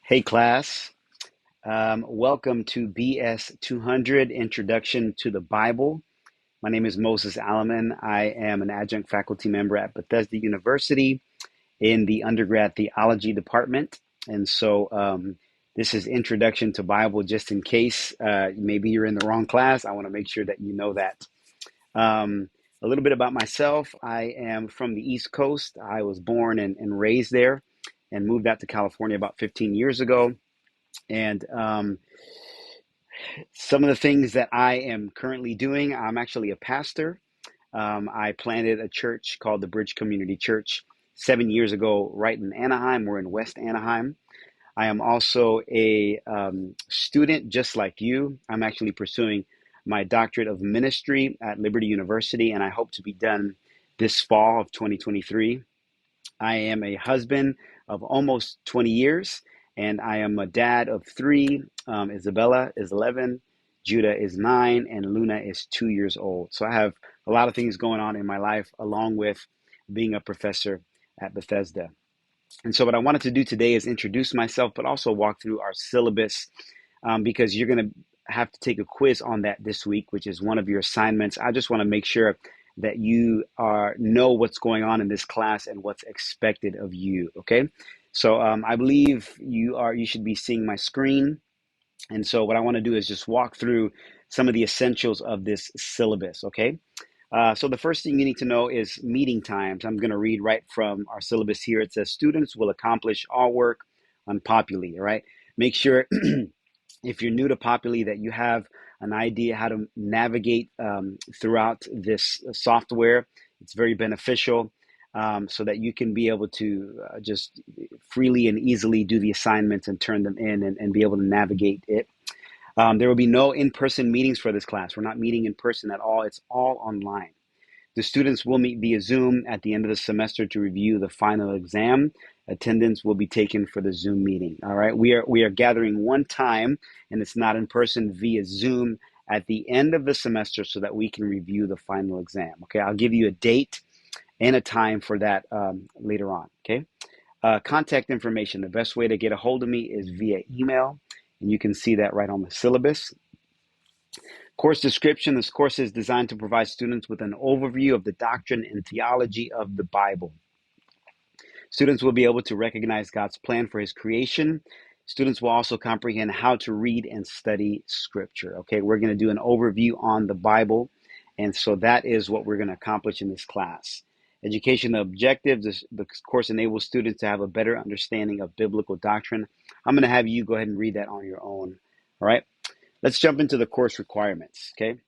Hey class, welcome to BS 200 Introduction to the Bible. My name is Moses Alleman. I am an adjunct faculty member at Bethesda University in the undergrad theology department. And so this is Introduction to Bible just in case maybe you're in the wrong class. I want to make sure that you know that. Um, a little bit about myself. I am from the East Coast. I was born and raised there and moved out to California about 15 years ago. And some of the things that I am currently doing, I'm actually a pastor. I planted a church called the Bridge Community Church 7 years ago, right in Anaheim. We're in West Anaheim. I am also a student just like you. I'm actually pursuing my doctorate of ministry at Liberty University, and I hope to be done this fall of 2023. I am a husband of almost 20 years, and I am a dad of three. Isabella is 11, Judah is 9, and Luna is 2 years old. So I have a lot of things going on in my life, along with being a professor at Bethesda. And so, what I wanted to do today is introduce myself, but also walk through our syllabus because you're going to have to take a quiz on that this week, which is one of your assignments. I just want to make sure that you know what's going on in this class and what's expected of you. Okay, so I believe you should be seeing my screen, and so what I want to do is just walk through some of the essentials of this syllabus. Okay. So the first thing you need to know is meeting times. I'm going to read right from our syllabus here. It says students will accomplish all work on Populi, all right? Make sure if you're new to Populi that you have an idea how to navigate throughout this software. It's very beneficial so that you can be able to just freely and easily do the assignments and turn them in and be able to navigate it. There will be no in-person meetings for this class. We're not meeting in person at all. It's all online. The students will meet via Zoom at the end of the semester to review the final exam. Attendance will be taken for the Zoom meeting. All right. We are gathering one time, and it's not in person, via Zoom at the end of the semester so that we can review the final exam. Okay. I'll give you a date and a time for that later on. Okay. Contact information. The best way to get a hold of me is via email, and you can see that right on the syllabus. Course description. This course is designed to provide students with an overview of the doctrine and theology of the Bible. Students will be able to recognize God's plan for his creation. Students will also comprehend how to read and study scripture. Okay, we're going to do an overview on the Bible, and so that is what we're going to accomplish in this class. Education objectives. The course enables students to have a better understanding of biblical doctrine. I'm going to have you go ahead and read that on your own. All right. Let's jump into the course requirements, okay?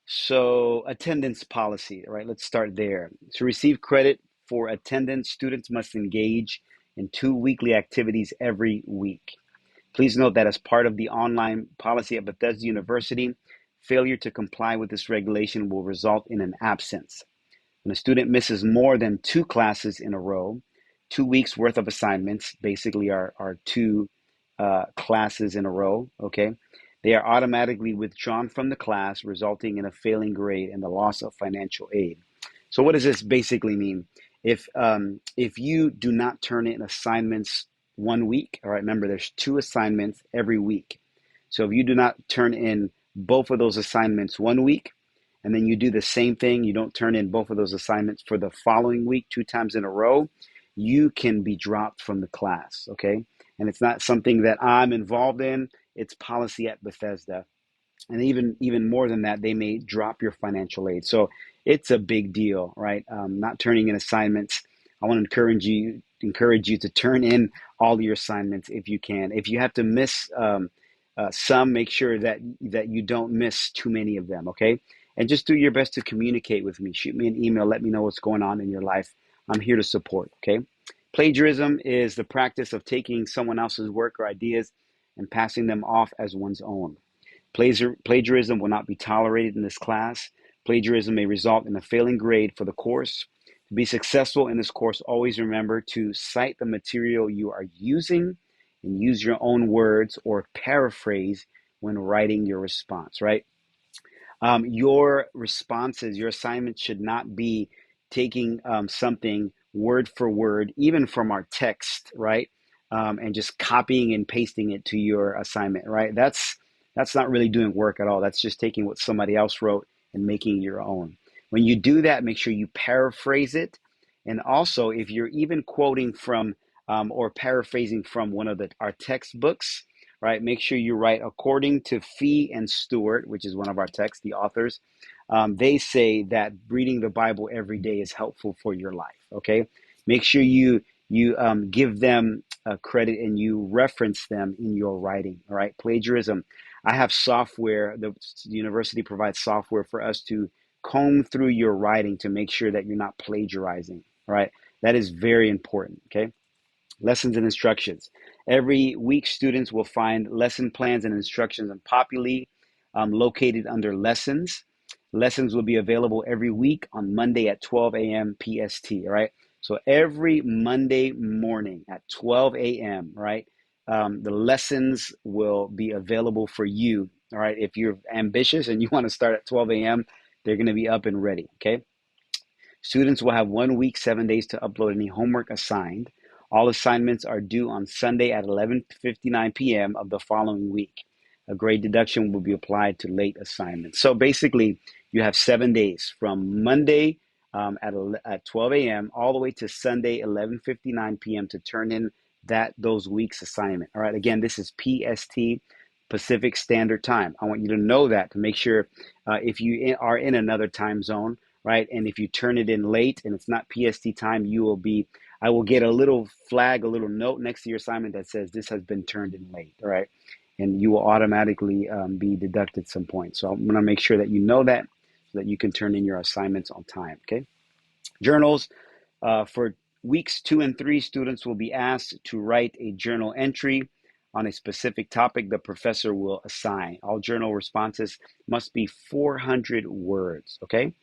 So attendance policy, all right? Let's start there. To receive credit for attendance, students must engage in 2 weekly activities every week. Please note that as part of the online policy at Bethesda University, failure to comply with this regulation will result in an absence. When a student misses more than 2 classes in a row, 2 weeks worth of assignments, basically are 2 classes in a row, okay? They are automatically withdrawn from the class, resulting in a failing grade and the loss of financial aid. So what does this basically mean? If you do not turn in assignments one week, all right, remember there's 2 assignments every week. So if you do not turn in both of those assignments one week, and then you do the same thing, you don't turn in both of those assignments for the following week 2 times in a row, you can be dropped from the class, okay? And it's not something that I'm involved in. It's policy at Bethesda. And even more than that, they may drop your financial aid. So it's a big deal, right? Not turning in assignments. I want to encourage you to turn in all your assignments if you can. If you have to miss some, make sure that you don't miss too many of them, okay? And just do your best to communicate with me. Shoot me an email. Let me know what's going on in your life. I'm here to support, okay? Plagiarism is the practice of taking someone else's work or ideas and passing them off as one's own. Plagiarism will not be tolerated in this class. Plagiarism may result in a failing grade for the course. To be successful in this course, always remember to cite the material you are using and use your own words or paraphrase when writing your response, right? Your responses, your assignments should not be taking something word for word, even from our text, right? and just copying and pasting it to your assignment, right? That's not really doing work at all. That's just taking what somebody else wrote and making your own. When you do that, make sure you paraphrase it. And also, if you're even quoting from or paraphrasing from one of our textbooks, right, make sure you write according to Fee and Stewart, which is one of our texts, the authors. They say that reading the Bible every day is helpful for your life. Okay, make sure you give them credit and you reference them in your writing. All right, plagiarism. I have software. The university provides software for us to comb through your writing to make sure that you're not plagiarizing. All right, that is very important. Okay. Lessons and instructions. Every week, students will find lesson plans and instructions on Populi, located under lessons. Lessons will be available every week on Monday at 12 a.m. PST, all right? So every Monday morning at 12 a.m., right, the lessons will be available for you, all right? If you're ambitious and you want to start at 12 a.m., they're going to be up and ready, okay? Students will have 1 week, 7 days to upload any homework assigned. All assignments are due on Sunday at 11:59 p.m. of the following week. A grade deduction will be applied to late assignments. So basically, you have 7 days from Monday at 12 a.m. all the way to Sunday 11:59 p.m. to turn in those week's assignment. All right. Again, this is PST, Pacific Standard Time. I want you to know that to make sure if you are in another time zone, right? And if you turn it in late and it's not PST time, I will get a little flag, a little note next to your assignment that says this has been turned in late, all right? And you will automatically be deducted some points. So I'm gonna make sure that you know that so that you can turn in your assignments on time, okay? Journals, for weeks 2 and 3, students will be asked to write a journal entry on a specific topic the professor will assign. All journal responses must be 400 words, okay?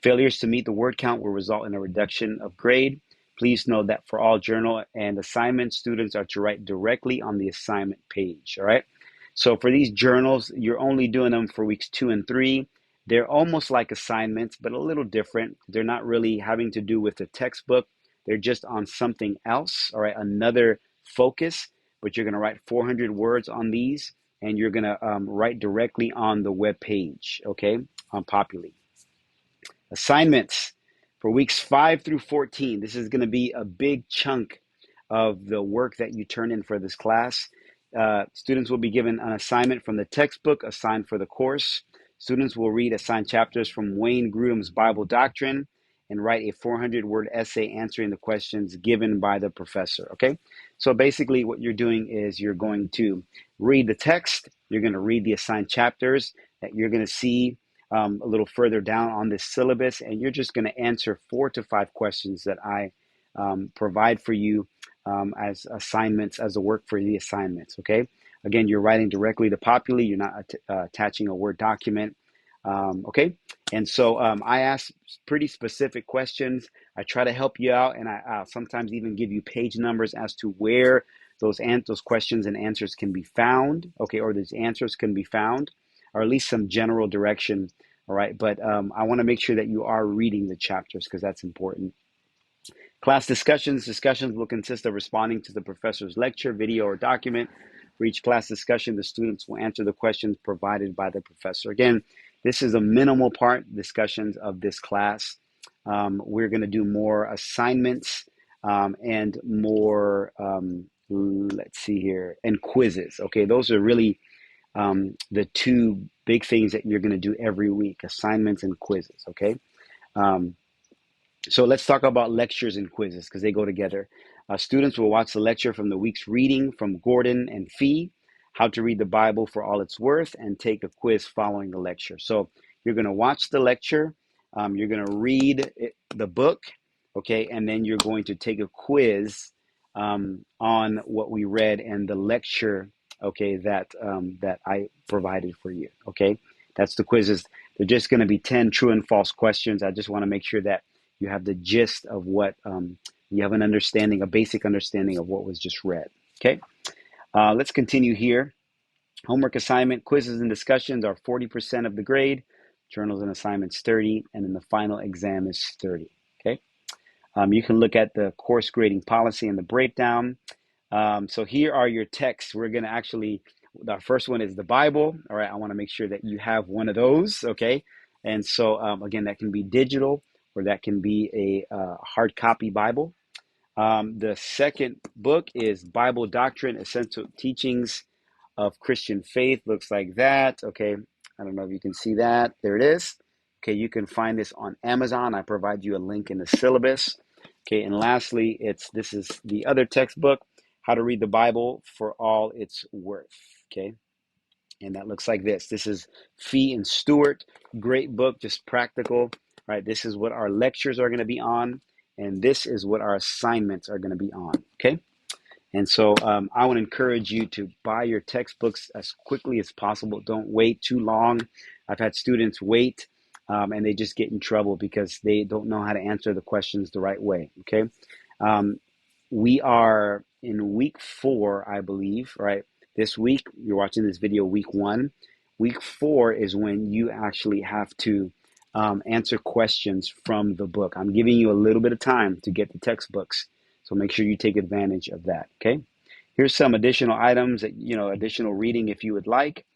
Failures to meet the word count will result in a reduction of grade. Please note that for all journal and assignment, students are to write directly on the assignment page, all right? So for these journals, you're only doing them for weeks 2 and 3. They're almost like assignments, but a little different. They're not really having to do with the textbook. They're just on something else, all right, another focus, but you're gonna write 400 words on these and you're gonna write directly on the web page, okay, on Populi. Assignments for weeks 5 through 14. This is going to be a big chunk of the work that you turn in for this class. Students will be given an assignment from the textbook assigned for the course. Students will read assigned chapters from Wayne Grudem's Bible Doctrine and write a 400-word essay answering the questions given by the professor, okay? So basically what you're doing is you're going to read the text, you're going to read the assigned chapters that you're going to see a little further down on this syllabus, and you're just going to answer 4 to 5 questions that I provide for you as assignments, as a work for the assignments, okay? Again, you're writing directly to Populi. You're not attaching a Word document, okay? And so I ask pretty specific questions. I try to help you out, and I sometimes even give you page numbers as to where those questions and answers can be found, okay, or those answers can be found, or at least some general direction, all right? But I want to make sure that you are reading the chapters because that's important. Class discussions. Discussions will consist of responding to the professor's lecture, video, or document. For each class discussion, the students will answer the questions provided by the professor. Again, this is a minimal part, discussions of this class. We're going to do more assignments and more, let's see here, and quizzes. Okay, those are really the two big things that you're going to do every week, assignments and quizzes, okay? So let's talk about lectures and quizzes because they go together. Students will watch the lecture from the week's reading from Gordon and Fee, How to Read the Bible for All It's Worth, and take a quiz following the lecture. So you're going to watch the lecture, you're going to read the book, okay, and then you're going to take a quiz on what we read and the lecture, okay, that I provided for you, okay? That's the quizzes. They're just going to be 10 true and false questions. I just want to make sure that you have the gist of what, you have an understanding, a basic understanding of what was just read, okay? Let's continue here. Homework assignment, quizzes and discussions are 40% of the grade, journals and assignments 30, and then the final exam is 30, okay? You can look at the course grading policy and the breakdown. So here are your texts. We're going to actually, our first one is the Bible. All right. I want to make sure that you have one of those. Okay. And so, again, that can be digital or that can be a hard copy Bible. The second book is Bible Doctrine, Essential Teachings of Christian Faith. Looks like that. Okay. I don't know if you can see that. There it is. Okay. You can find this on Amazon. I provide you a link in the syllabus. Okay. And lastly, this is the other textbook, How to Read the Bible for All It's Worth. Okay. And that looks like this. This is Fee and Stewart. Great book, just practical. Right. This is what our lectures are going to be on. And this is what our assignments are going to be on. Okay. And so I want to encourage you to buy your textbooks as quickly as possible. Don't wait too long. I've had students wait and they just get in trouble because they don't know how to answer the questions the right way. Okay. Um, we are in week 4, I believe, right? This week, you're watching this video week 1. Week 4 is when you actually have to answer questions from the book. I'm giving you a little bit of time to get the textbooks. So make sure you take advantage of that, okay? Here's some additional items that, additional reading if you would like.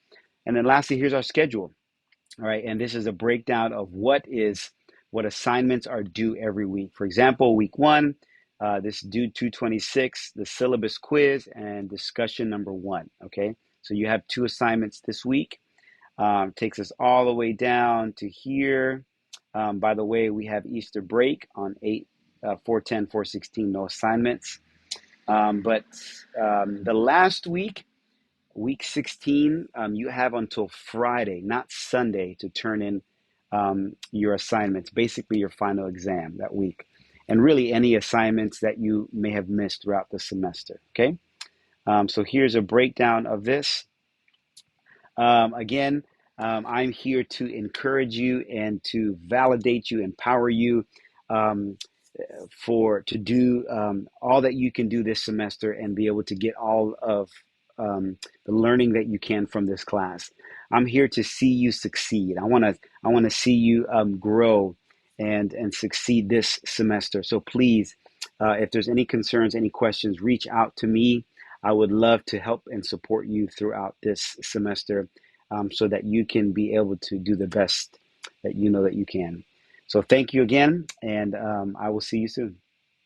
And then lastly, here's our schedule. All right, and this is a breakdown of what assignments are due every week. For example, week 1, this due 226, the syllabus quiz and discussion number 1, okay? So you have 2 assignments this week. Takes us all the way down to here. By the way, we have Easter break on 410, 416, no assignments. But the last week 16, you have until Friday, not Sunday, to turn in your assignments, basically your final exam that week, and really any assignments that you may have missed throughout the semester, okay? So here's a breakdown of this. Again, I'm here to encourage you and to validate you, empower you to do all that you can do this semester and be able to get all of the learning that you can from this class. I'm here to see you succeed. I want to see you grow and succeed this semester. So please, if there's any concerns, any questions, reach out to me. I would love to help and support you throughout this semester so that you can be able to do the best that you know that you can. So thank you again, and I will see you soon.